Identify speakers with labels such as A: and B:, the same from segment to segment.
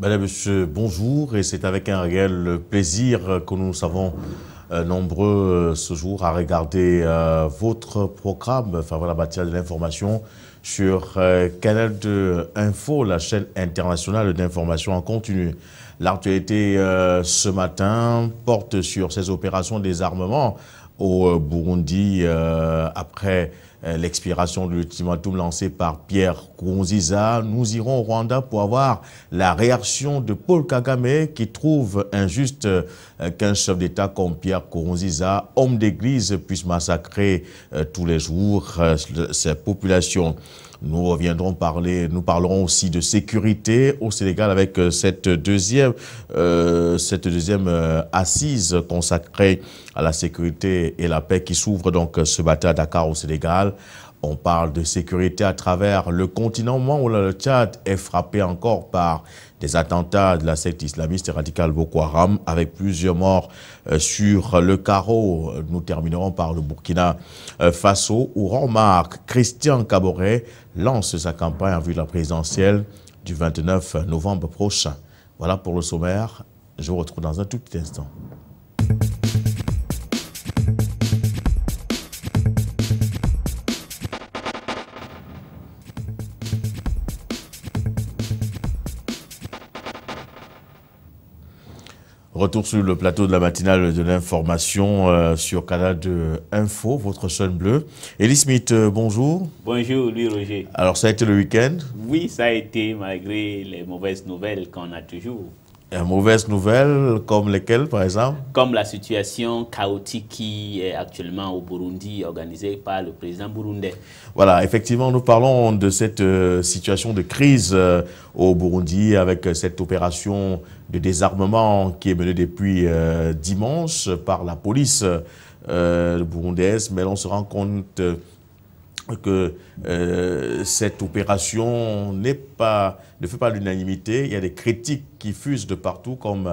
A: Madame, Monsieur, bonjour, et c'est avec un réel plaisir que nous savons nombreux ce jour à regarder votre programme, enfin voilà, matière de l'information sur Canal 2 Info, la chaîne internationale d'information en continu. L'actualité ce matin porte sur ces opérations de désarmement au Burundi après l'expiration de l'ultimatum lancé par Pierre Nkurunziza. Nous irons au Rwanda pour avoir la réaction de Paul Kagame qui trouve injuste qu'un chef d'État comme Pierre Nkurunziza, homme d'église, puisse massacrer tous les jours ces populations. Nous parlerons aussi de sécurité au Sénégal avec cette deuxième assise consacrée à la sécurité et la paix qui s'ouvre donc ce matin à Dakar au Sénégal. On parle de sécurité à travers le continent, au moment où le Tchad est frappé encore par des attentats de la secte islamiste et radicale Boko Haram, avec plusieurs morts sur le carreau. Nous terminerons par le Burkina Faso, où remarque Christian Kaboré lance sa campagne en vue de la présidentielle du 29 novembre prochain. Voilà pour le sommaire. Je vous retrouve dans un tout petit instant. Retour sur le plateau de la matinale de l'information sur Canal 2 Info, votre chaîne bleue. Elie Smith, bonjour.
B: Bonjour, Louis Roger.
A: Alors, ça a été le week-end?
B: Oui, ça a été, malgré les mauvaises nouvelles qu'on a toujours.
A: Mauvaises nouvelles, comme lesquelles, par exemple?
B: Comme la situation chaotique qui est actuellement au Burundi, organisée par le président burundais.
A: Voilà, effectivement, nous parlons de cette situation de crise au Burundi avec cette opération de désarmement qui est menée depuis dimanche par la police burundaise. Mais on se rend compte que cette opération ne fait pas l'unanimité. Il y a des critiques qui fusent de partout, comme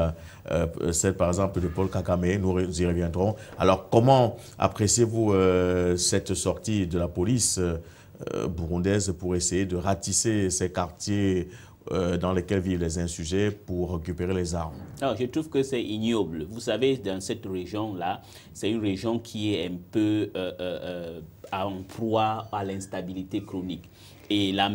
A: celle par exemple de Paul Kagame, nous y reviendrons. Alors comment appréciez-vous cette sortie de la police burundaise pour essayer de ratisser ces quartiers dans lesquels vivent les insurgés pour récupérer les armes?
B: Alors, je trouve que c'est ignoble. Vous savez, dans cette région-là, c'est une région qui est un peu en proie à l'instabilité chronique. Et la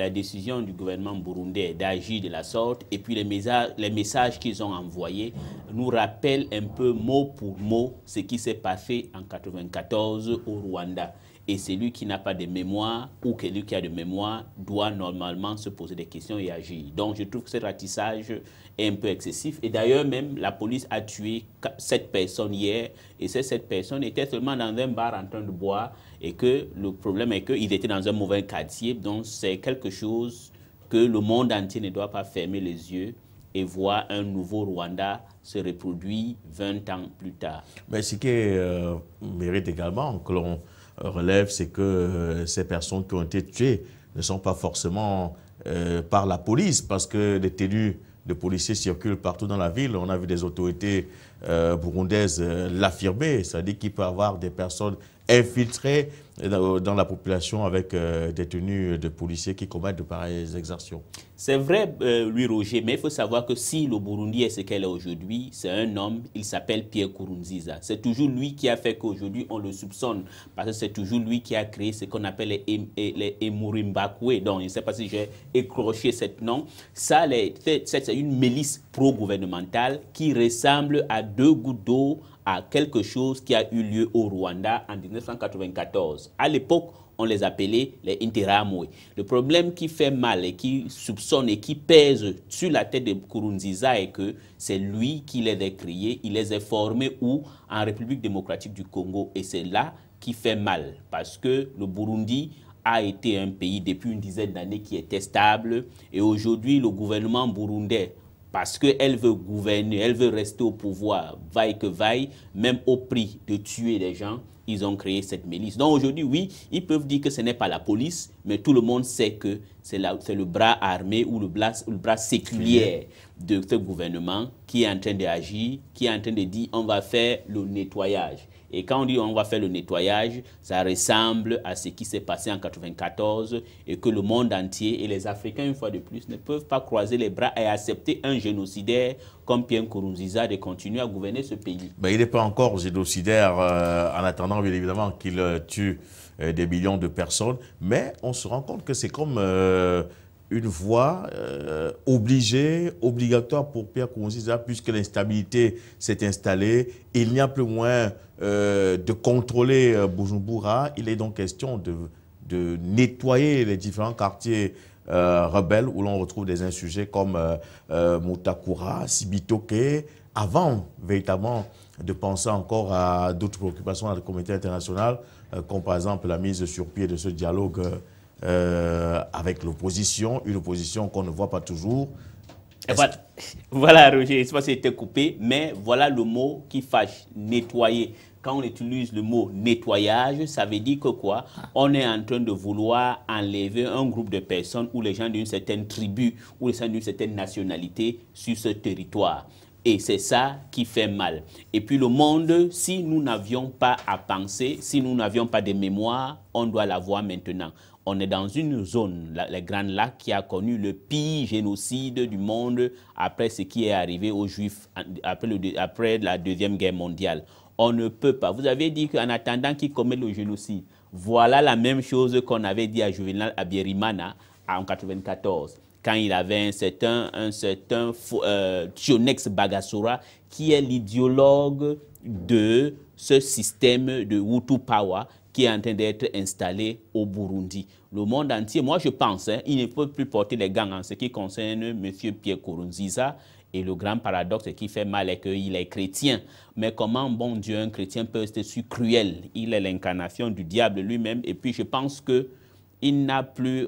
B: décision du gouvernement burundais d'agir de la sorte, et puis les messages qu'ils ont envoyés nous rappellent un peu mot pour mot ce qui s'est passé en 1994 au Rwanda. Et celui qui n'a pas de mémoire ou celui qui a de mémoire doit normalement se poser des questions et agir. Donc je trouve que ce ratissage est un peu excessif. Et d'ailleurs même, la police a tué 7 personnes hier. Et ces 7 personnes étaient seulement dans un bar en train de boire. Et que le problème est qu'ils étaient dans un mauvais quartier. Donc c'est quelque chose que le monde entier ne doit pas fermer les yeux et voir un nouveau Rwanda se reproduire 20 ans plus tard.
A: Mais ce qui mérite également que l'on relève, c'est que ces personnes qui ont été tuées ne sont pas forcément par la police, parce que des tenues de policiers circulent partout dans la ville. On a vu des autorités burundaises l'affirmer, c'est-à-dire qu'il peut y avoir des personnes infiltrées dans la population avec des tenues de policiers qui commettent de pareilles exactions.
B: C'est vrai, Louis Roger, mais il faut savoir que si le Burundi est ce qu'elle est aujourd'hui, c'est un homme, il s'appelle Pierre Nkurunziza. C'est toujours lui qui a fait qu'aujourd'hui on le soupçonne, parce que c'est toujours lui qui a créé ce qu'on appelle les Imurimbakwe. Donc, je ne sais pas si j'ai écroché ce nom. Ça, c'est une milice pro-gouvernementale qui ressemble à 2 gouttes d'eau à quelque chose qui a eu lieu au Rwanda en 1994. À l'époque, on les appelait les Interahamwe. Le problème qui fait mal et qui soupçonne et qui pèse sur la tête de Nkurunziza est que c'est lui qui les a créés, il les a formés où? En République démocratique du Congo. Et c'est là qui fait mal, parce que le Burundi a été un pays depuis une dizaine d'années qui était stable. Et aujourd'hui, le gouvernement burundais, parce qu'elle veut gouverner, elle veut rester au pouvoir, vaille que vaille, même au prix de tuer des gens, ils ont créé cette milice. Donc aujourd'hui, oui, ils peuvent dire que ce n'est pas la police, mais tout le monde sait que c'est le bras armé ou le bras séculier de ce gouvernement qui est en train d'agir, qui est en train de dire on va faire le nettoyage. Et quand on dit on va faire le nettoyage, ça ressemble à ce qui s'est passé en 1994 et que le monde entier et les Africains, une fois de plus, ne peuvent pas croiser les bras et accepter un génocidaire comme Pierre Nkurunziza de continuer à gouverner ce pays.
A: Ben, il n'est pas encore génocidaire en attendant, bien évidemment, qu'il tue des millions de personnes. Mais on se rend compte que c'est comme une voie obligatoire pour Pierre Nkurunziza, puisque l'instabilité s'est installée. Il n'y a plus moyen de contrôler Bujumbura. Il est donc question de nettoyer les différents quartiers rebelles où l'on retrouve des insurgés comme Mutakura, Sibitoke, avant véritablement de penser encore à d'autres préoccupations dans la communauté internationale, comme par exemple la mise sur pied de ce dialogue avec l'opposition, une opposition qu'on ne voit pas toujours.
B: Voilà, Roger, je ne sais pas si c'était coupé, mais voilà le mot qui fâche, nettoyer. Quand on utilise le mot nettoyage, ça veut dire que quoi? On est en train de vouloir enlever un groupe de personnes ou les gens d'une certaine tribu ou les gens d'une certaine nationalité sur ce territoire. Et c'est ça qui fait mal. Et puis le monde, si nous n'avions pas à penser, si nous n'avions pas de mémoire, on doit l'avoir maintenant. On est dans une zone, les Grands Lacs, qui a connu le pire génocide du monde après ce qui est arrivé aux Juifs après la Deuxième Guerre mondiale. On ne peut pas. Vous avez dit qu'en attendant qu'ils commettent le génocide, voilà la même chose qu'on avait dit à Juvenal Habyarimana en 1994, quand il avait un certain Tionex Bagassora, qui est l'idéologue de ce système de Hutu Power qui est en train d'être installé au Burundi. Le monde entier, moi je pense, il ne peut plus porter les gants en ce qui concerne M. Pierre Nkurunziza. Et le grand paradoxe qui fait mal est qu'il est chrétien. Mais comment, bon Dieu, un chrétien peut être si cruel? Il est l'incarnation du diable lui-même. Et puis je pense qu'on n'a plus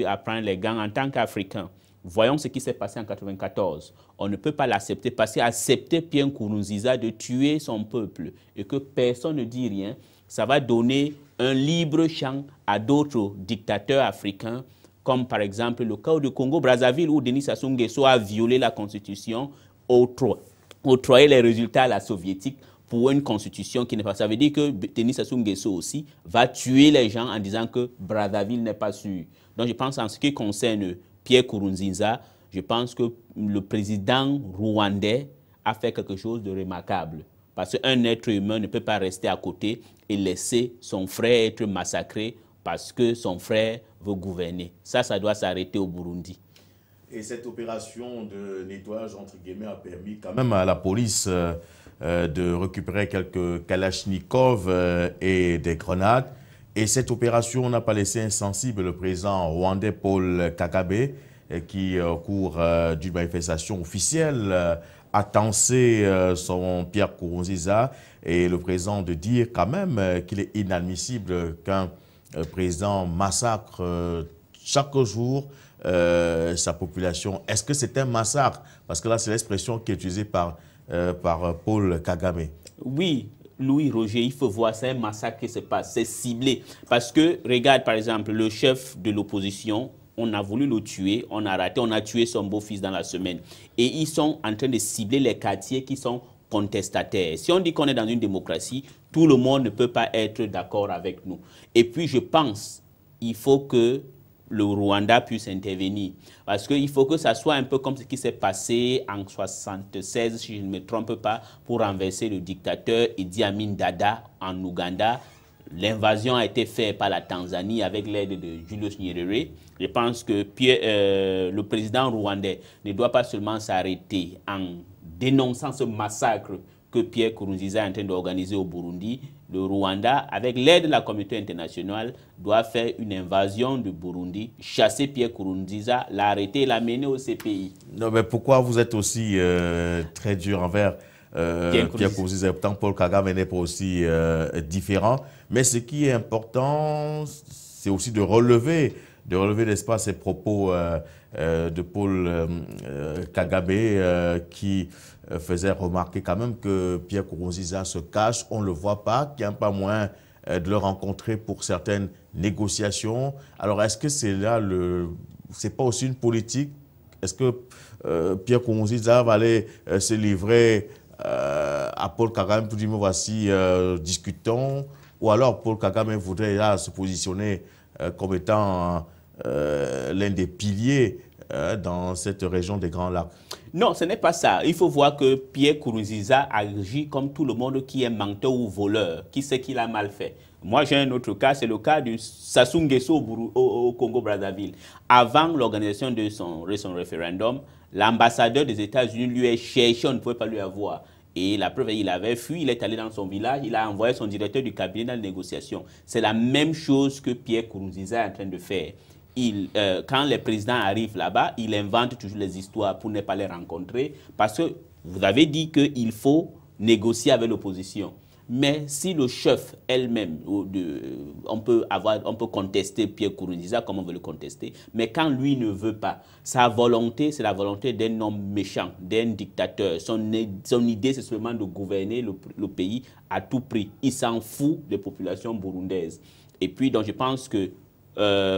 B: à prendre les gants en tant qu'Africains. Voyons ce qui s'est passé en 1994. On ne peut pas l'accepter parce qu'accepter Pierre Nkurunziza de tuer son peuple et que personne ne dit rien, ça va donner un libre champ à d'autres dictateurs africains, comme par exemple le cas du Congo-Brazzaville où Denis Sassou Nguesso a violé la constitution, octroyé les résultats à la soviétique pour une constitution qui n'est pas... Ça veut dire que Denis Sassou Nguesso aussi va tuer les gens en disant que Brazzaville n'est pas sûr. Donc je pense en ce qui concerne Pierre Nkurunziza, je pense que le président rwandais a fait quelque chose de remarquable. Parce qu'un être humain ne peut pas rester à côté et laisser son frère être massacré parce que son frère veut gouverner. Ça doit s'arrêter au Burundi.
A: Et cette opération de nettoyage, entre guillemets, a permis quand même à la police de récupérer quelques kalachnikovs et des grenades. Et cette opération n'a pas laissé insensible le président rwandais Paul Kagame, qui, au cours d'une manifestation officielle, a tensé son Pierre Nkurunziza. Et le président de dire quand même qu'il est inadmissible qu'un président massacre chaque jour sa population. Est-ce que c'est un massacre? Parce que là, c'est l'expression qui est utilisée par Paul Kagame.
B: Oui, Louis Roger, il faut voir, c'est un massacre qui se passe, c'est ciblé. Parce que, regarde par exemple, le chef de l'opposition, on a voulu le tuer, on a raté, on a tué son beau-fils dans la semaine. Et ils sont en train de cibler les quartiers qui sont contestataires. Si on dit qu'on est dans une démocratie, tout le monde ne peut pas être d'accord avec nous. Et puis je pense qu'il faut que le Rwanda puisse intervenir. Parce qu'il faut que ça soit un peu comme ce qui s'est passé en 1976, si je ne me trompe pas, pour renverser le dictateur Idi Amin Dada en Ouganda. L'invasion a été faite par la Tanzanie avec l'aide de Julius Nyerere. Je pense que le président rwandais ne doit pas seulement s'arrêter en dénonçant ce massacre que Pierre Nkurunziza est en train d'organiser au Burundi. Le Rwanda, avec l'aide de la communauté internationale, doit faire une invasion du Burundi, chasser Pierre Nkurunziza, l'arrêter et l'amener au CPI.
A: Non, mais pourquoi vous êtes aussi très dur envers Pierre Nkurunziza? Pourtant, Paul Kagame n'est pas aussi différent. Mais ce qui est important, c'est aussi de relever, n'est-ce pas, ces propos de Paul Kagame qui faisait remarquer quand même que Pierre Nkurunziza se cache, on ne le voit pas, qu'il n'y a pas moins de le rencontrer pour certaines négociations. Alors, est-ce que c'est là c'est pas aussi une politique? Est-ce que Pierre Nkurunziza va aller se livrer à Paul Kagame pour dire, voici, discutons, ou alors Paul Kagame voudrait là se positionner comme étant l'un des piliers dans cette région des Grands Lacs?
B: Non, ce n'est pas ça. Il faut voir que Pierre Nkurunziza agit comme tout le monde qui est menteur ou voleur, qui sait qu'il a mal fait. Moi, j'ai un autre cas, c'est le cas du Sassou Nguesso au Congo-Brazzaville. Avant l'organisation de son référendum, l'ambassadeur des États-Unis lui a cherché, on ne pouvait pas lui avoir. Et la preuve, il avait fui, il est allé dans son village, il a envoyé son directeur du cabinet dans la négociation. C'est la même chose que Pierre Nkurunziza est en train de faire. Quand les présidents arrivent là-bas, il invente toujours les histoires pour ne pas les rencontrer. Parce que vous avez dit qu'il faut négocier avec l'opposition. Mais si le chef elle-même, on peut contester Pierre Nkurunziza comme on veut le contester, mais quand lui ne veut pas, sa volonté, c'est la volonté d'un homme méchant, d'un dictateur. Son idée, c'est seulement de gouverner le pays à tout prix. Il s'en fout des populations burundaises. Et puis, donc, je pense que,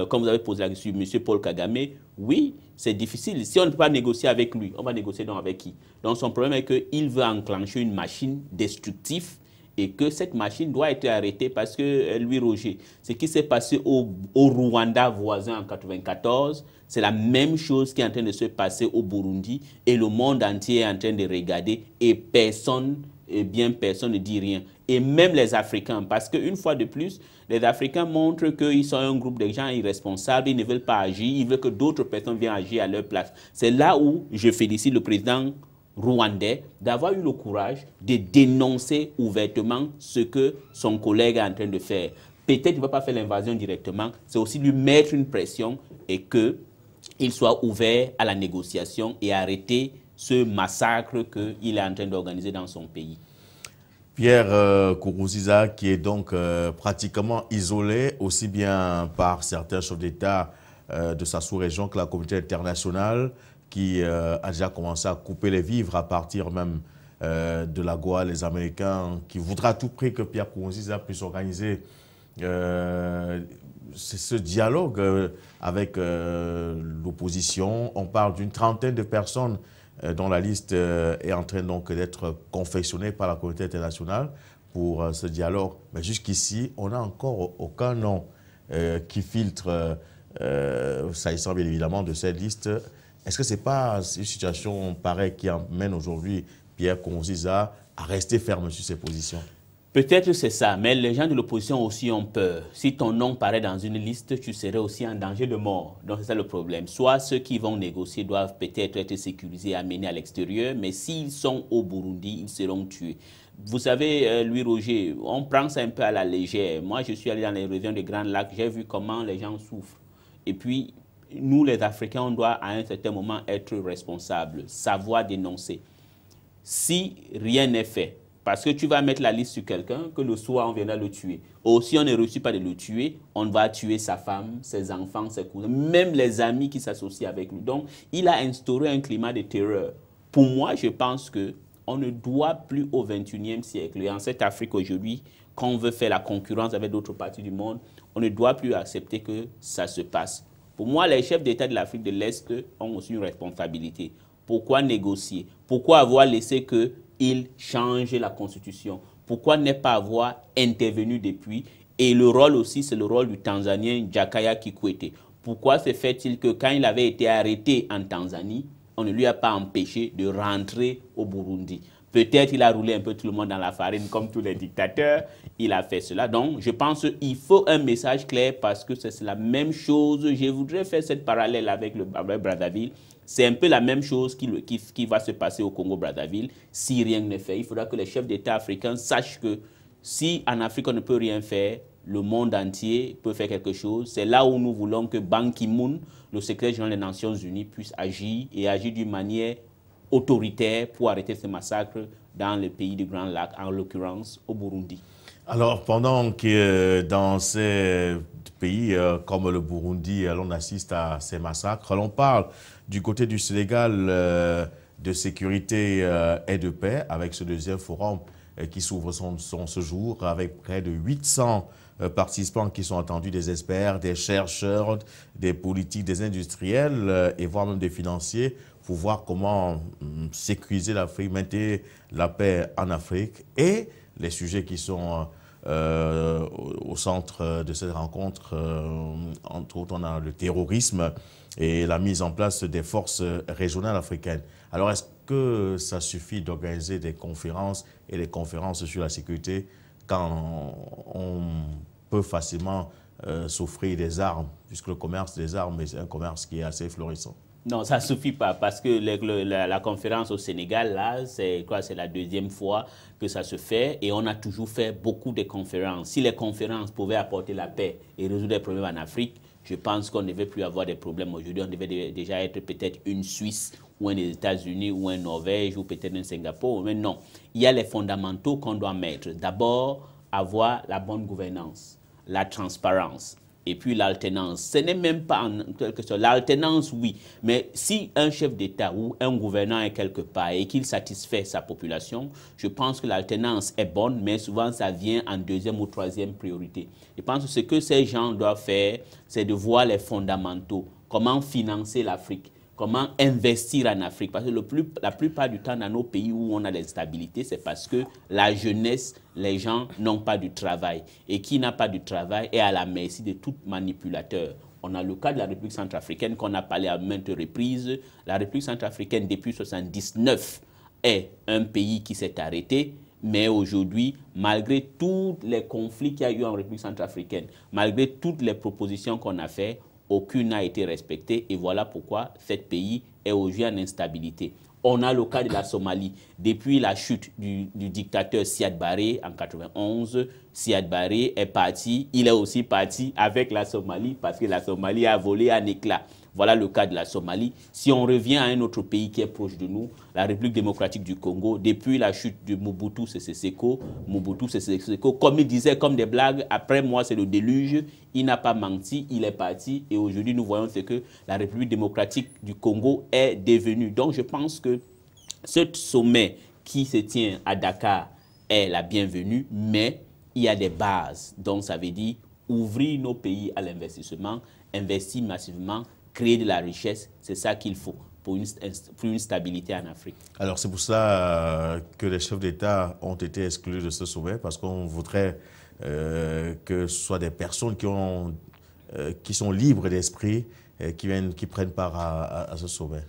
B: comme vous avez posé la question, M. Paul Kagame, oui, c'est difficile. Si on ne peut pas négocier avec lui, on va négocier donc avec qui? Donc, son problème est qu'il veut enclencher une machine destructive et que cette machine doit être arrêtée parce que, Louis Roger, ce qui s'est passé au Rwanda voisin en 1994, c'est la même chose qui est en train de se passer au Burundi et le monde entier est en train de regarder et personne ne dit rien. Et même les Africains, parce qu'une fois de plus, les Africains montrent qu'ils sont un groupe de gens irresponsables, ils ne veulent pas agir, ils veulent que d'autres personnes viennent agir à leur place. C'est là où je félicite le président rwandais d'avoir eu le courage de dénoncer ouvertement ce que son collègue est en train de faire. Peut-être qu'il ne va pas faire l'invasion directement, c'est aussi lui mettre une pression et qu'il soit ouvert à la négociation et arrêter ce massacre qu'il est en train d'organiser dans son pays.
A: Pierre Nkurunziza, qui est donc pratiquement isolé, aussi bien par certains chefs d'État de sa sous-région que la communauté internationale, qui a déjà commencé à couper les vivres à partir même de la Goa, les Américains, qui voudraient à tout prix que Pierre Nkurunziza puisse organiser ce dialogue avec l'opposition. On parle d'une trentaine de personnes dont la liste est en train donc d'être confectionnée par la communauté internationale pour ce dialogue. Mais jusqu'ici, on n'a encore aucun nom qui filtre, s'agissant bien évidemment de cette liste. Est-ce que ce n'est pas une situation pareille qui amène aujourd'hui Pierre Nkurunziza à rester ferme sur ses positions?
B: Peut-être c'est ça, mais les gens de l'opposition aussi ont peur. Si ton nom paraît dans une liste, tu serais aussi en danger de mort. Donc c'est ça le problème. Soit ceux qui vont négocier doivent peut-être être sécurisés et amenés à l'extérieur, mais s'ils sont au Burundi, ils seront tués. Vous savez, Louis Roger, on prend ça un peu à la légère. Moi, je suis allé dans les régions des Grands Lacs, j'ai vu comment les gens souffrent. Et puis, nous, les Africains, on doit à un certain moment être responsables, savoir dénoncer. Si rien n'est fait, parce que tu vas mettre la liste sur quelqu'un, que le soir, on viendra le tuer. Ou si on ne réussit pas de le tuer, on va tuer sa femme, ses enfants, ses cousins, même les amis qui s'associent avec lui. Donc, il a instauré un climat de terreur. Pour moi, je pense qu'on ne doit plus au XXIe siècle, et en cette Afrique aujourd'hui, quand on veut faire la concurrence avec d'autres parties du monde, on ne doit plus accepter que ça se passe. Pour moi, les chefs d'État de l'Afrique de l'Est ont aussi une responsabilité. Pourquoi négocier? Pourquoi avoir laissé qu'ils changent la Constitution? Pourquoi ne pas avoir intervenu depuis? Et le rôle aussi, c'est le rôle du Tanzanien Jakaya Kikwete. Pourquoi se fait-il que quand il avait été arrêté en Tanzanie, on ne lui a pas empêché de rentrer au Burundi? Peut-être qu'il a roulé un peu tout le monde dans la farine comme tous les dictateurs. Il a fait cela. Donc, je pense qu'il faut un message clair parce que c'est la même chose. Je voudrais faire cette parallèle avec le Brazzaville. C'est un peu la même chose qui va se passer au Congo-Brazzaville si rien n'est fait. Il faudra que les chefs d'État africains sachent que si en Afrique on ne peut rien faire, le monde entier peut faire quelque chose. C'est là où nous voulons que Ban Ki-moon, le secrétaire général des Nations Unies, puisse agir et agir d'une manière autoritaire pour arrêter ce massacre dans le pays du Grand Lac, en l'occurrence au Burundi. Alors,
A: pendant que dans ces pays comme le Burundi, l'on assiste à ces massacres, l'on parle du côté du Sénégal de sécurité et de paix avec ce deuxième forum qui s'ouvre ce jour avec près de 800 participants qui sont attendus, des experts, des chercheurs, des politiques, des industriels et voire même des financiers pour voir comment sécuriser l'Afrique, maintenir la paix en Afrique et les sujets qui sont au centre de cette rencontre. Entre autres, on a le terrorisme et la mise en place des forces régionales africaines. Alors, est-ce que ça suffit d'organiser des conférences et des conférences sur la sécurité quand on peut facilement s'offrir des armes, puisque le commerce des armes est un commerce qui est assez florissant?
B: Non, ça ne suffit pas parce que la conférence au Sénégal, là, c'est la deuxième fois que ça se fait et on a toujours fait beaucoup de conférences. Si les conférences pouvaient apporter la paix et résoudre les problèmes en Afrique, je pense qu'on ne devait plus avoir des problèmes aujourd'hui. On devait déjà être peut-être une Suisse ou un des États-Unis ou un Norvège ou peut-être un Singapour. Mais non, il y a les fondamentaux qu'on doit mettre. D'abord, avoir la bonne gouvernance, la transparence. Et puis l'alternance, ce n'est même pas en quelque sorte. L'alternance, oui, mais si un chef d'État ou un gouvernant est quelque part et qu'il satisfait sa population, je pense que l'alternance est bonne, mais souvent ça vient en deuxième ou troisième priorité. Je pense que ce que ces gens doivent faire, c'est de voir les fondamentaux, comment financer l'Afrique, comment investir en Afrique. Parce que la plupart du temps, dans nos pays où on a des stabilités, c'est parce que la jeunesse, les gens n'ont pas du travail. Et qui n'a pas du travail est à la merci de tout manipulateur. On a le cas de la République centrafricaine qu'on a parlé à maintes reprises. La République centrafricaine, depuis 1979, est un pays qui s'est arrêté. Mais aujourd'hui, malgré tous les conflits qu'il y a eu en République centrafricaine, malgré toutes les propositions qu'on a faites, aucune n'a été respectée et voilà pourquoi ce pays est aujourd'hui en instabilité. On a le cas de la Somalie. Depuis la chute du dictateur Siad Barre en 1991, Siad Barre est parti, il est aussi parti avec la Somalie parce que la Somalie a volé en éclats. Voilà le cas de la Somalie. Si on revient à un autre pays qui est proche de nous, la République démocratique du Congo, depuis la chute de Mobutu Sese Seko, comme il disait, comme des blagues, après moi c'est le déluge, il n'a pas menti, il est parti et aujourd'hui nous voyons ce que la République démocratique du Congo est devenue. Donc je pense que ce sommet qui se tient à Dakar est la bienvenue, mais il y a des bases. Donc ça veut dire ouvrir nos pays à l'investissement, investir massivement, créer de la richesse, c'est ça qu'il faut pour une stabilité en Afrique.
A: Alors c'est pour ça que les chefs d'État ont été exclus de ce sommet, parce qu'on voudrait que ce soit des personnes qui sont libres d'esprit et qui prennent part à ce sommet.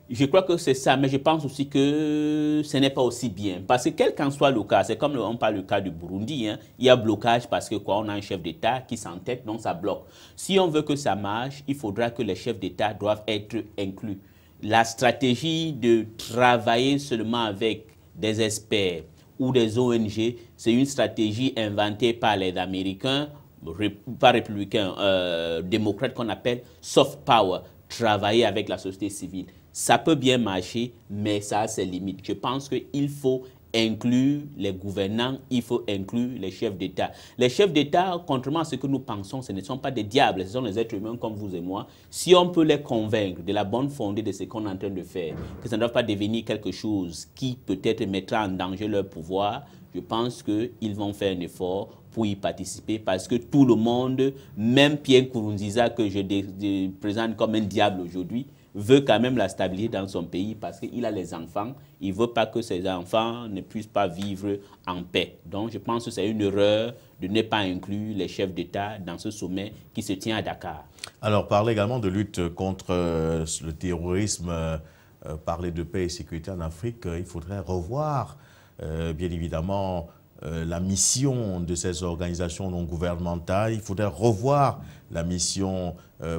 B: Je crois que c'est ça, mais je pense aussi que ce n'est pas aussi bien. Parce que quel qu'en soit le cas, c'est comme on parle du cas du Burundi, hein, il y a blocage parce que on a un chef d'État qui s'entête, donc ça bloque. Si on veut que ça marche, il faudra que les chefs d'État doivent être inclus. La stratégie de travailler seulement avec des experts ou des ONG, c'est une stratégie inventée par les Américains, pas républicains, démocrates qu'on appelle soft power, travailler avec la société civile. Ça peut bien marcher, mais ça a ses limites. Je pense qu'il faut inclure les gouvernants, il faut inclure les chefs d'État. Les chefs d'État, contrairement à ce que nous pensons, ce ne sont pas des diables, ce sont des êtres humains comme vous et moi. Si on peut les convaincre de la bonne fondée de ce qu'on est en train de faire, que ça ne doit pas devenir quelque chose qui peut-être mettra en danger leur pouvoir, je pense qu'ils vont faire un effort pour y participer parce que tout le monde, même Pierre Nkurunziza que je présente comme un diable aujourd'hui, veut quand même la stabilité dans son pays parce qu'il a les enfants. Il ne veut pas que ses enfants ne puissent pas vivre en paix. Donc je pense que c'est une erreur de ne pas inclure les chefs d'État dans ce sommet qui se tient à Dakar.
A: Alors parler également de lutte contre le terrorisme, parler de paix et sécurité en Afrique, il faudrait revoir bien évidemment la mission de ces organisations non gouvernementales. Il faudrait revoir la mission,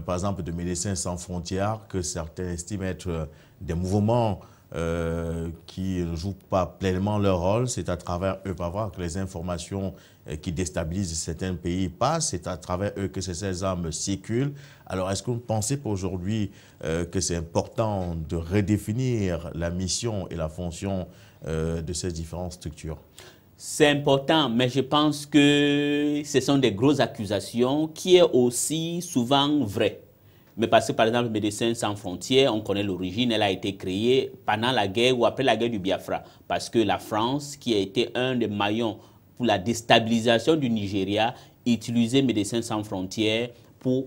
A: par exemple, de Médecins sans frontières, que certains estiment être des mouvements qui ne jouent pas pleinement leur rôle. C'est à travers eux, par voir que les informations qui déstabilisent certains pays passent. C'est à travers eux que ces armes circulent. Alors, est-ce que vous pensez pour aujourd'hui que c'est important de redéfinir la mission et la fonction de ces différentes structures?
B: C'est important, mais je pense que ce sont des grosses accusations qui est aussi souvent vrai. Mais parce que, par exemple, Médecins sans frontières, on connaît l'origine, elle a été créée pendant la guerre ou après la guerre du Biafra. Parce que la France, qui a été un des maillons pour la déstabilisation du Nigeria, utilisait Médecins sans frontières pour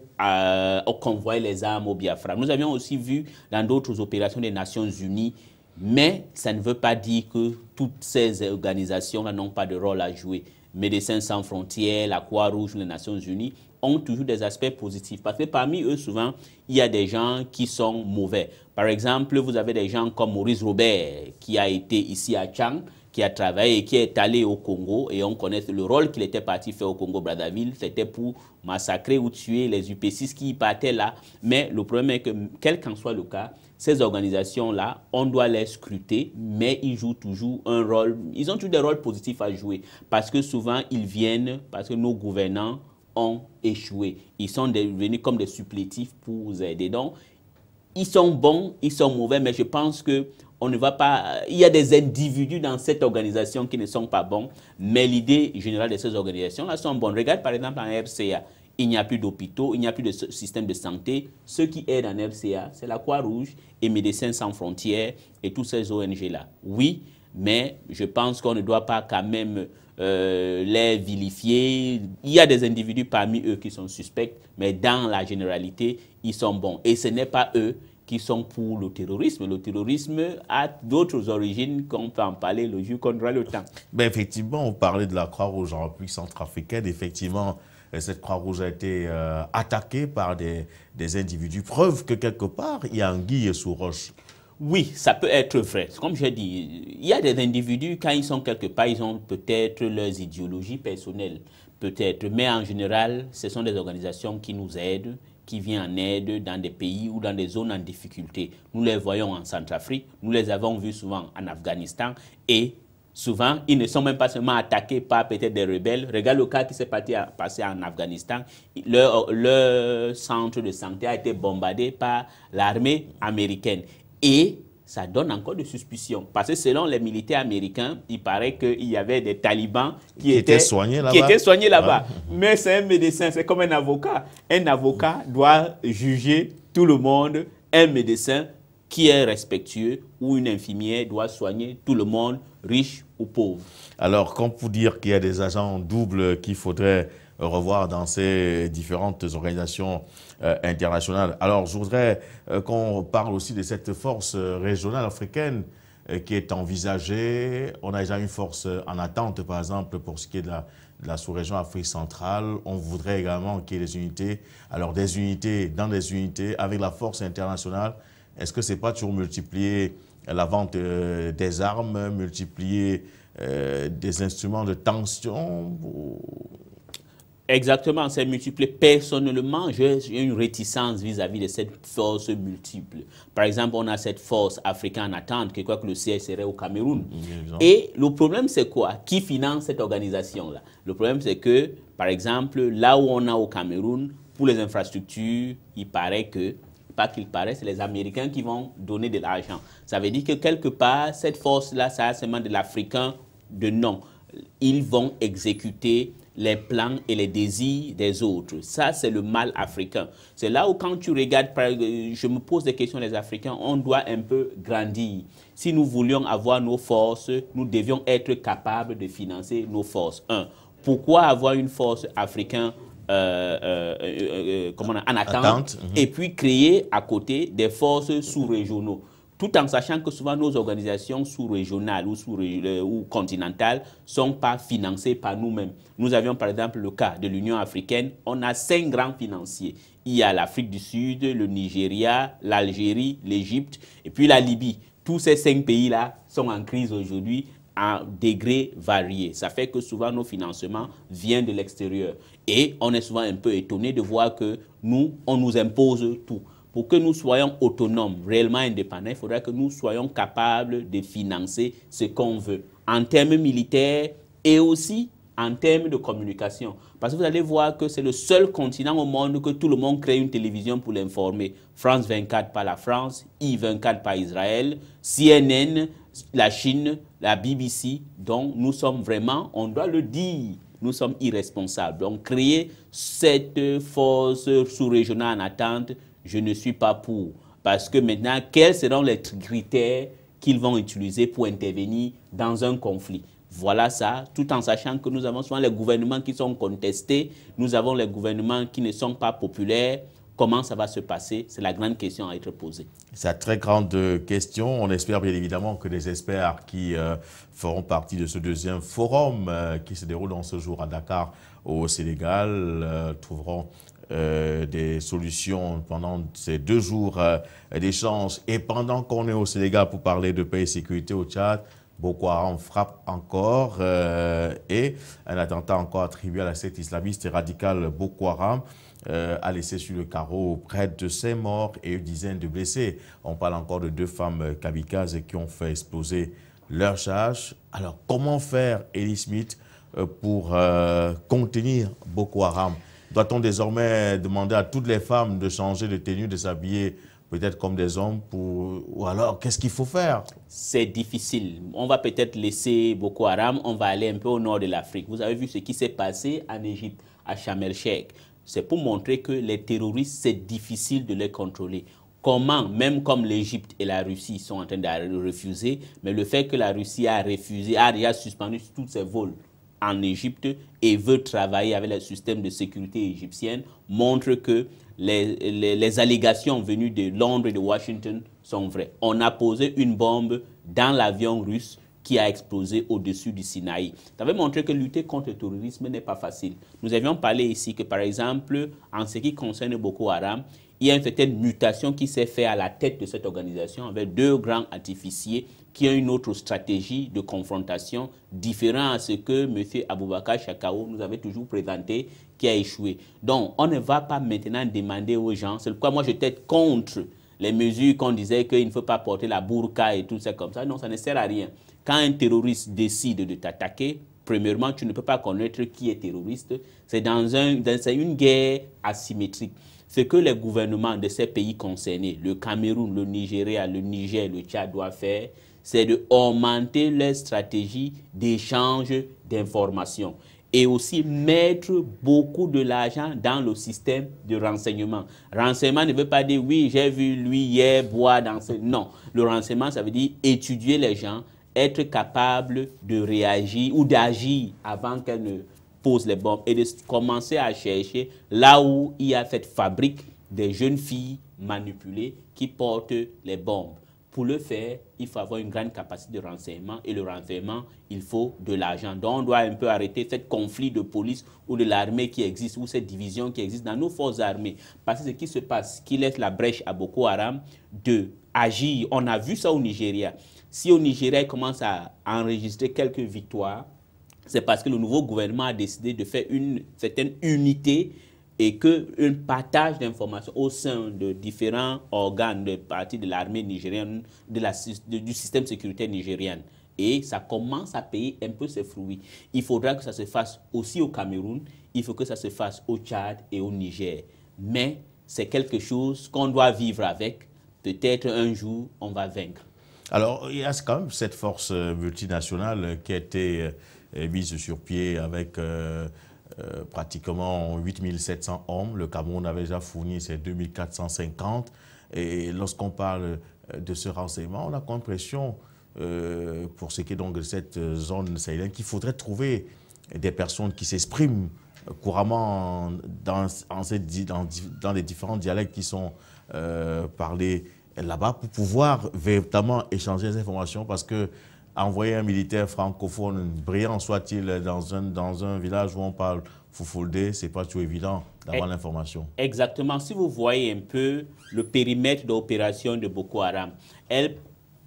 B: convoyer les armes au Biafra. Nous avions aussi vu dans d'autres opérations des Nations Unies, mais ça ne veut pas dire que toutes ces organisations-là n'ont pas de rôle à jouer. Médecins sans frontières, la Croix-Rouge, les Nations Unies ont toujours des aspects positifs. Parce que parmi eux, souvent, il y a des gens qui sont mauvais. Par exemple, vous avez des gens comme Maurice Robert, qui a été ici à Tchang, qui a travaillé et qui est allé au Congo. Et on connaît le rôle qu'il était parti faire au Congo-Brazzaville. C'était pour massacrer ou tuer les UP6 qui partaient là. Mais le problème est que, quel qu'en soit le cas, ces organisations-là, on doit les scruter, mais ils jouent toujours un rôle. Ils ont toujours des rôles positifs à jouer. Parce que souvent, ils viennent, parce que nos gouvernants ont échoué. Ils sont devenus comme des supplétifs pour vous aider. Donc, ils sont bons, ils sont mauvais, mais je pense que on ne va pas... Il y a des individus dans cette organisation qui ne sont pas bons, mais l'idée générale de ces organisations-là sont bonnes. Regarde par exemple en RCA, il n'y a plus d'hôpitaux, il n'y a plus de système de santé. Ceux qui aident en RCA, c'est la Croix-Rouge et Médecins sans frontières et tous ces ONG-là. Oui, mais je pense qu'on ne doit pas quand même les vilifier. Il y a des individus parmi eux qui sont suspects, mais dans la généralité, ils sont bons. Et ce n'est pas eux qui sont pour le terrorisme. Le terrorisme a d'autres origines qu'on peut en parler le jour qu'on aura le temps.
A: Ben effectivement, on parlait de la Croix-Rouge en République centrafricaine. Effectivement, cette Croix-Rouge a été attaquée par des individus. Preuve que quelque part, il y a anguille sous roche.
B: Oui, ça peut être vrai. Comme j'ai dit, il y a des individus, quand ils sont quelque part, ils ont peut-être leurs idéologies personnelles, peut-être. Mais en général, ce sont des organisations qui nous aident, qui viennent en aide dans des pays ou dans des zones en difficulté. Nous les voyons en Centrafrique, nous les avons vus souvent en Afghanistan et souvent, ils ne sont même pas seulement attaqués par peut-être des rebelles. Regarde le cas qui s'est passé en Afghanistan. Leur centre de santé a été bombardé par l'armée américaine. Et ça donne encore de suspicions. Parce que selon les militaires américains, il paraît qu'il y avait des talibans qui étaient soignés là-bas. Mais c'est un médecin, c'est comme un avocat. Un avocat doit juger tout le monde. Un médecin qui est respectueux ou une infirmière doit soigner tout le monde, riche ou pauvre.
A: Alors, comme pour dire qu'il y a des agents doubles qu'il faudrait revoir dans ces différentes organisations internationales. Alors, je voudrais qu'on parle aussi de cette force régionale africaine qui est envisagée. On a déjà une force en attente, par exemple, pour ce qui est de la sous-région Afrique centrale. On voudrait également qu'il y ait des unités. Alors, des unités dans des unités avec la force internationale. Est-ce que ce n'est pas toujours multiplier la vente des armes, multiplier des instruments de tension?
B: Exactement, c'est multiplié. Personnellement, j'ai une réticence vis-à-vis de cette force multiple. Par exemple, on a cette force africaine en attente, qui croit que le siège serait au Cameroun. Et le problème, c'est quoi? Qui finance cette organisation-là? Le problème, c'est que, par exemple, là où on a au Cameroun, pour les infrastructures, il paraît que, pas qu'il paraît, c'est les Américains qui vont donner de l'argent. Ça veut dire que quelque part, cette force-là, ça a seulement de l'Africain de nom. Ils vont exécuter les plans et les désirs des autres. Ça, c'est le mal africain. C'est là où quand tu regardes, je me pose des questions, les Africains, on doit un peu grandir. Si nous voulions avoir nos forces, nous devions être capables de financer nos forces. Pourquoi avoir une force africaine en attente et puis créer à côté des forces sous-régionaux? Tout en sachant que souvent nos organisations sous-régionales ou continentales ne sont pas financées par nous-mêmes. Nous avions par exemple le cas de l'Union africaine. On a 5 grands financiers. Il y a l'Afrique du Sud, le Nigeria, l'Algérie, l'Égypte et puis la Libye. Tous ces 5 pays-là sont en crise aujourd'hui à degrés variés. Ça fait que souvent nos financements viennent de l'extérieur. Et on est souvent un peu étonné de voir que nous, on nous impose tout. Pour que nous soyons autonomes, réellement indépendants, il faudrait que nous soyons capables de financer ce qu'on veut, en termes militaires et aussi en termes de communication. Parce que vous allez voir que c'est le seul continent au monde que tout le monde crée une télévision pour l'informer. France 24 par la France, I24 par Israël, CNN, la Chine, la BBC. Donc nous sommes vraiment, on doit le dire, nous sommes irresponsables. Donc créer cette force sous-régionale en attente, je ne suis pas pour. Parce que maintenant, quels seront les critères qu'ils vont utiliser pour intervenir dans un conflit? Voilà ça, tout en sachant que nous avons souvent les gouvernements qui sont contestés, nous avons les gouvernements qui ne sont pas populaires. Comment ça va se passer? C'est la grande question à être posée.
A: C'est la très grande question. On espère bien évidemment que les experts qui feront partie de ce deuxième forum qui se déroule en ce jour à Dakar, au Sénégal, trouveront des solutions pendant ces 2 jours d'échange. Et pendant qu'on est au Sénégal pour parler de paix et sécurité au Tchad, Boko Haram frappe encore et un attentat encore attribué à la secte islamiste et radicale Boko Haram a laissé sur le carreau près de 5 morts et une dizaine de blessés. On parle encore de 2 femmes kamikazes qui ont fait exploser leur charge. Alors, comment faire, Eli Smith, pour contenir Boko Haram? Doit-on désormais demander à toutes les femmes de changer de tenue, de s'habiller peut-être comme des hommes ou alors, qu'est-ce qu'il faut faire?
B: C'est difficile. On va peut-être laisser Boko Haram, on va aller un peu au nord de l'Afrique. Vous avez vu ce qui s'est passé en Égypte, à Sharm el-Sheikh. C'est pour montrer que les terroristes, c'est difficile de les contrôler. Comment, même comme l'Égypte et la Russie sont en train de refuser, mais le fait que la Russie a refusé, a déjà suspendu tous ses vols en Égypte et veut travailler avec le système de sécurité égyptienne, montre que les allégations venues de Londres et de Washington sont vraies. On a posé une bombe dans l'avion russe qui a explosé au-dessus du Sinaï. Ça veut montrer que lutter contre le terrorisme n'est pas facile. Nous avions parlé ici que, par exemple, en ce qui concerne Boko Haram, il y a une certaine mutation qui s'est faite à la tête de cette organisation avec 2 grands artificiers qui ont une autre stratégie de confrontation différente à ce que M. Aboubakar Shakau nous avait toujours présenté, qui a échoué. Donc, on ne va pas maintenant demander aux gens, c'est pourquoi moi j'étais contre les mesures qu'on disait qu'il ne faut pas porter la burqa et tout ça comme ça. Non, ça ne sert à rien. Quand un terroriste décide de t'attaquer, premièrement, tu ne peux pas connaître qui est terroriste. C'est une guerre asymétrique. Ce que les gouvernements de ces pays concernés, le Cameroun, le Nigeria, le Niger, le Tchad doivent faire, c'est d'augmenter leur stratégie d'échange d'informations et aussi mettre beaucoup de l'argent dans le système de renseignement. Renseignement ne veut pas dire, oui, j'ai vu lui hier boire dans ce... Non, le renseignement, ça veut dire étudier les gens, être capable de réagir ou d'agir avant qu'elle ne pose les bombes et de commencer à chercher là où il y a cette fabrique des jeunes filles manipulées qui portent les bombes. Pour le faire, il faut avoir une grande capacité de renseignement et le renseignement, il faut de l'argent. Donc on doit un peu arrêter ce conflit de police ou de l'armée qui existe ou cette division qui existe dans nos forces armées. Parce que ce qui se passe, qui laisse la brèche à Boko Haram de agir. On a vu ça au Nigeria. Si au Nigeria, il commence à enregistrer quelques victoires, c'est parce que le nouveau gouvernement a décidé de faire une certaine unité et qu'un partage d'informations au sein de différents organes de partie de l'armée nigérienne, du système sécuritaire nigérien. Et ça commence à payer un peu ses fruits. Il faudra que ça se fasse aussi au Cameroun, il faut que ça se fasse au Tchad et au Niger. Mais c'est quelque chose qu'on doit vivre avec. Peut-être un jour, on va vaincre.
A: Alors, il y a quand même cette force multinationale qui a été mise sur pied avec pratiquement 8700 hommes. Le Cameroun avait déjà fourni ses 2450. Et lorsqu'on parle de ce renseignement, on a l'impression, pour ce qui est donc de cette zone sahélienne, qu'il faudrait trouver des personnes qui s'expriment couramment dans les différents dialectes qui sont parlés là-bas pour pouvoir véritablement échanger des informations parce que envoyer un militaire francophone, brillant soit-il, dans un village où on parle Foufoldé, ce n'est pas toujours évident d'avoir l'information. Exactement.
B: Si vous voyez un peu le périmètre d'opération de Boko Haram, elle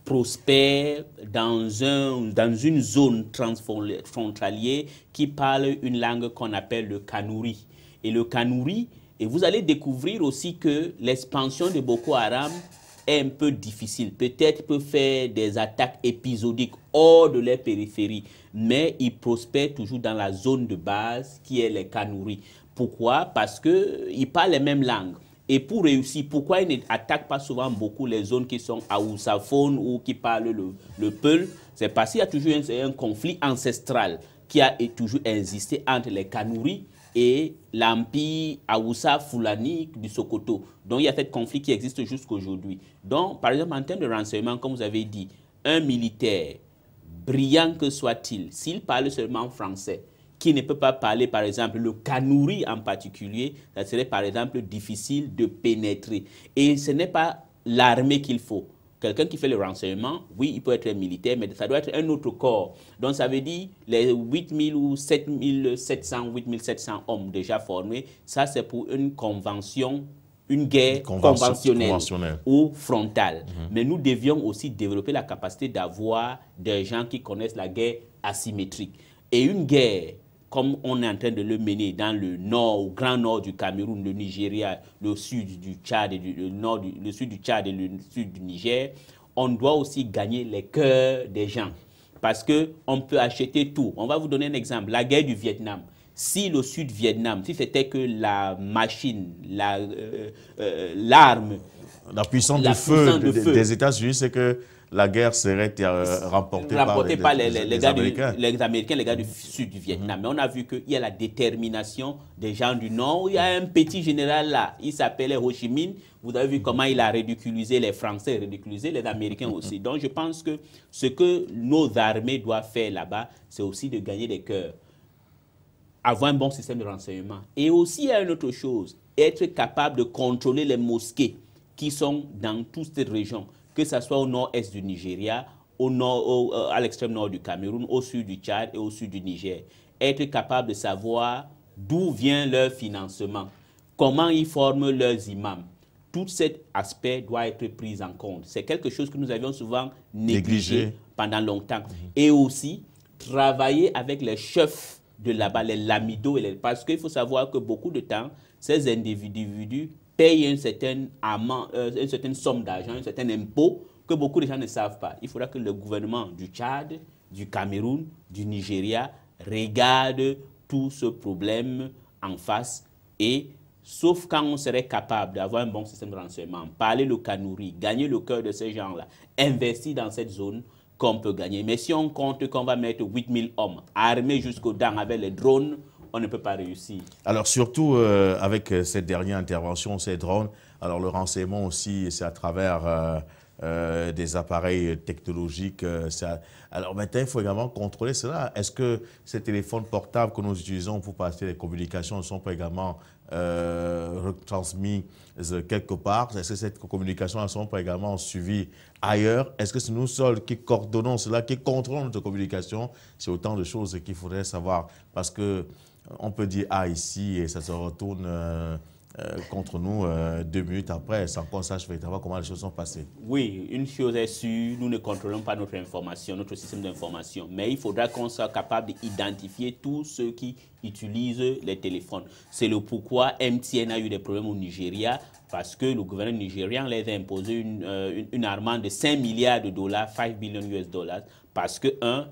B: prospère dans une zone transfrontalière qui parle une langue qu'on appelle le Kanouri. Et le Kanouri, et vous allez découvrir aussi que l'expansion de Boko Haram est un peu difficile. Peut-être peut faire des attaques épisodiques hors de leur périphérie, mais ils prospèrent toujours dans la zone de base qui est les Kanouris. Pourquoi? Parce qu'ils parlent les mêmes langues. Et pour réussir, pourquoi ils n'attaquent pas souvent beaucoup les zones qui sont haoussaphones ou qui parlent le Peul? C'est parce qu'il y a toujours un conflit ancestral qui a toujours existé entre les Kanouris et l'empire Haoussa Fulani du Sokoto. Donc il y a ce conflit qui existe jusqu'aujourd'hui. Donc par exemple en termes de renseignement, comme vous avez dit, un militaire, brillant que soit-il, s'il parle seulement français, qui ne peut pas parler par exemple le kanouri en particulier, ça serait par exemple difficile de pénétrer. Et ce n'est pas l'armée qu'il faut. Quelqu'un qui fait le renseignement, oui, il peut être militaire, mais ça doit être un autre corps. Donc, ça veut dire les 8000 ou 7700, 8700 hommes déjà formés, ça, c'est pour une convention, une guerre conventionnelle ou frontale. Mais nous devions aussi développer la capacité d'avoir des gens qui connaissent la guerre asymétrique. Et une guerre, comme on est en train de le mener dans le nord, au grand nord du Cameroun, le Nigeria, le sud du Tchad, et le sud du Tchad et le sud du Niger, on doit aussi gagner les cœurs des gens. Parce qu'on peut acheter tout. On va vous donner un exemple. La guerre du Vietnam. Si le Sud-Vietnam, si c'était que la machine, l'arme,
A: la puissance du feu des États-Unis, c'est que la guerre serait remportée par les Américains.
B: Les Américains, les gars du sud du Vietnam. Mais on a vu qu'il y a la détermination des gens du Nord. Il y a un petit général là, il s'appelait Ho Chi Minh. Vous avez vu comment il a ridiculisé les Français, ridiculisé les Américains aussi. Donc je pense que ce que nos armées doivent faire là-bas, c'est aussi de gagner des cœurs. Avoir un bon système de renseignement. Et aussi, il y a une autre chose, être capable de contrôler les mosquées qui sont dans toute cette région, que ce soit au nord-est du Nigeria, à l'extrême nord du Cameroun, au sud du Tchad et au sud du Niger. Être capable de savoir d'où vient leur financement, comment ils forment leurs imams. Tout cet aspect doit être pris en compte. C'est quelque chose que nous avions souvent négligé pendant longtemps. Et aussi, travailler avec les chefs de là-bas, les lamidos, parce qu'il faut savoir que beaucoup de temps, ces individus payent une certaine somme d'argent, un certain impôt que beaucoup de gens ne savent pas. Il faudra que le gouvernement du Tchad, du Cameroun, du Nigeria regarde tout ce problème en face et sauf quand on serait capable d'avoir un bon système de renseignement, parler le kanouri, gagner le cœur de ces gens-là, investir dans cette zone, qu'on peut gagner. Mais si on compte qu'on va mettre 8000 hommes armés jusqu'aux dents avec les drones, on ne peut pas réussir. Alors
A: surtout avec cette dernière intervention, ces drones, alors le renseignement aussi, c'est à travers des appareils technologiques. Alors maintenant, il faut également contrôler cela. Est-ce que ces téléphones portables que nous utilisons pour passer les communications ne sont pas également retransmis quelque part? Est-ce que ces communications ne sont pas également suivies ailleurs? Est-ce que c'est nous seuls qui coordonnons cela, qui contrôlons notre communication? C'est autant de choses qu'il faudrait savoir. Parce qu'on peut dire A ici et ça se retourne contre nous 2 minutes après, sans qu'on sache véritablement comment les choses sont passées.
B: Oui, une chose est sûre, nous ne contrôlons pas notre information, notre système d'information, mais il faudra qu'on soit capable d'identifier tous ceux qui utilisent les téléphones. C'est le pourquoi MTN a eu des problèmes au Nigeria, parce que le gouvernement nigérian les a imposé une amende de 5 milliards de dollars, 5 billion US dollars, parce que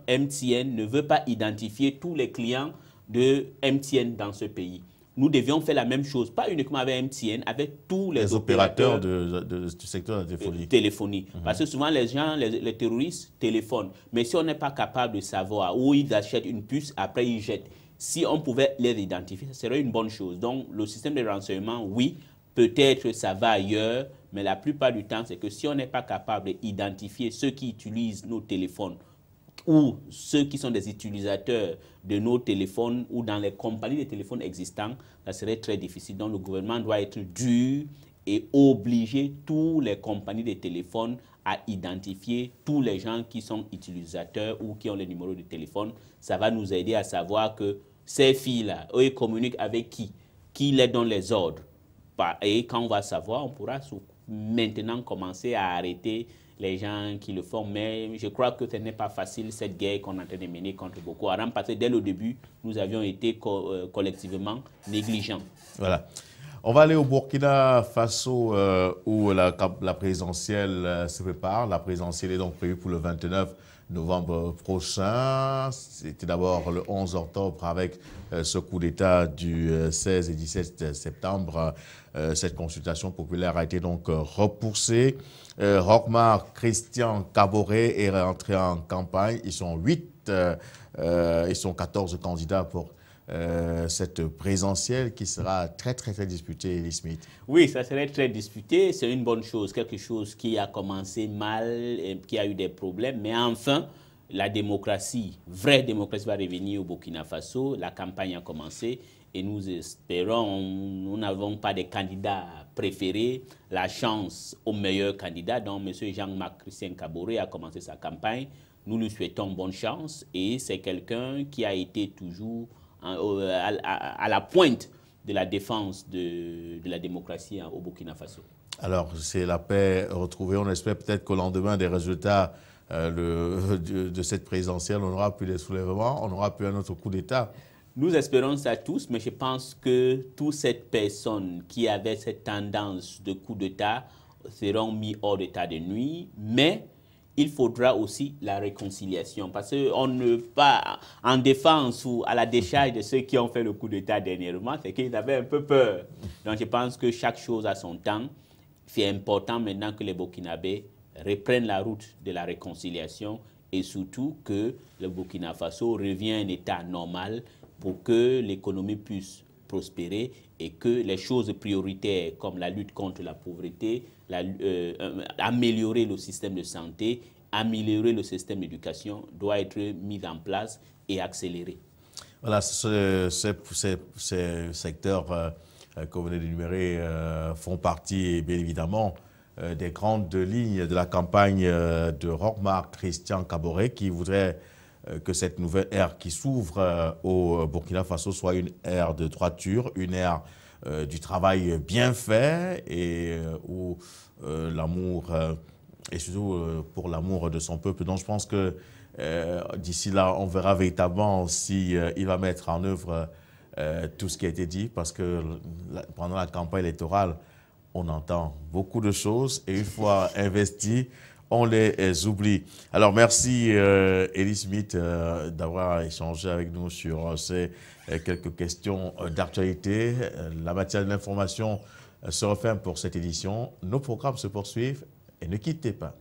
B: MTN ne veut pas identifier tous les clients de MTN dans ce pays. Nous devions faire la même chose, pas uniquement avec MTN, avec tous les opérateurs
A: du secteur de la
B: téléphonie. Parce que souvent, les gens, les terroristes téléphonent. Mais si on n'est pas capable de savoir où ils achètent une puce, après ils jettent. Si on pouvait les identifier, ça serait une bonne chose. Donc, le système de renseignement, oui, peut-être ça va ailleurs, mais la plupart du temps, c'est que si on n'est pas capable d'identifier ceux qui utilisent nos téléphones, ou ceux qui sont des utilisateurs de nos téléphones ou dans les compagnies de téléphones existants, ça serait très difficile. Donc le gouvernement doit être dur et obliger toutes les compagnies de téléphones à identifier tous les gens qui sont utilisateurs ou qui ont les numéros de téléphone. Ça va nous aider à savoir que ces filles-là, eux, ils communiquent avec qui les donne les ordres. Et quand on va savoir, on pourra maintenant commencer à arrêter les gens qui le font, mais je crois que ce n'est pas facile cette guerre qu'on est en train de mener contre Boko Haram, parce que dès le début, nous avions été collectivement négligents.
A: Voilà. On va aller au Burkina Faso où la présidentielle se prépare. La présidentielle est donc prévue pour le 29 novembre prochain. C'était d'abord le 11 octobre avec ce coup d'État du 16 et 17 septembre. Cette consultation populaire a été donc repoussée. Rochmar Christian Caboret est rentré en campagne. Ils sont 8, ils sont 14 candidats pour cette présidentielle qui sera très, très, très disputée, Elie Smith?
B: Oui, ça serait très disputé. C'est une bonne chose, quelque chose qui a commencé mal, et qui a eu des problèmes. Mais enfin, la démocratie, vraie démocratie va revenir au Burkina Faso. La campagne a commencé et nous espérons, nous n'avons pas de candidats préférés, la chance au meilleur candidat. Donc, M. Jean-Marc Christian Kaboré a commencé sa campagne. Nous lui souhaitons bonne chance et c'est quelqu'un qui a été toujours à la pointe de la défense de la démocratie au Burkina Faso.
A: Alors, c'est la paix retrouvée. On espère peut-être qu'au lendemain des résultats de cette présidentielle, on n'aura plus des soulèvements, on n'aura plus un autre coup d'État.
B: Nous espérons ça tous, mais je pense que toutes ces personnes qui avaient cette tendance de coup d'État seront mis hors d'état de nuit, mais il faudra aussi la réconciliation, parce qu'on ne pas en défense ou à la décharge de ceux qui ont fait le coup d'État dernièrement, c'est qu'ils avaient un peu peur. Donc je pense que chaque chose a son temps. C'est important maintenant que les Burkinabés reprennent la route de la réconciliation et surtout que le Burkina Faso revienne à un état normal pour que l'économie puisse prospérer et que les choses prioritaires comme la lutte contre la pauvreté, améliorer le système de santé, améliorer le système d'éducation doivent être mis en place et accélérés.
A: Voilà, ces secteurs que vous venez d'énumérer font partie, bien évidemment, des grandes lignes de la campagne de Jean-Marc Christian Kaboré qui voudrait que cette nouvelle ère qui s'ouvre au Burkina Faso soit une ère de droiture, une ère du travail bien fait et où l'amour, et surtout pour l'amour de son peuple. Donc je pense que d'ici là, on verra véritablement si il va mettre en œuvre tout ce qui a été dit, parce que pendant la campagne électorale, on entend beaucoup de choses et une fois investis, on les oublie. Alors, merci Elie Smith d'avoir échangé avec nous sur ces quelques questions d'actualité. La matière de l'information se referme pour cette édition. Nos programmes se poursuivent et ne quittez pas.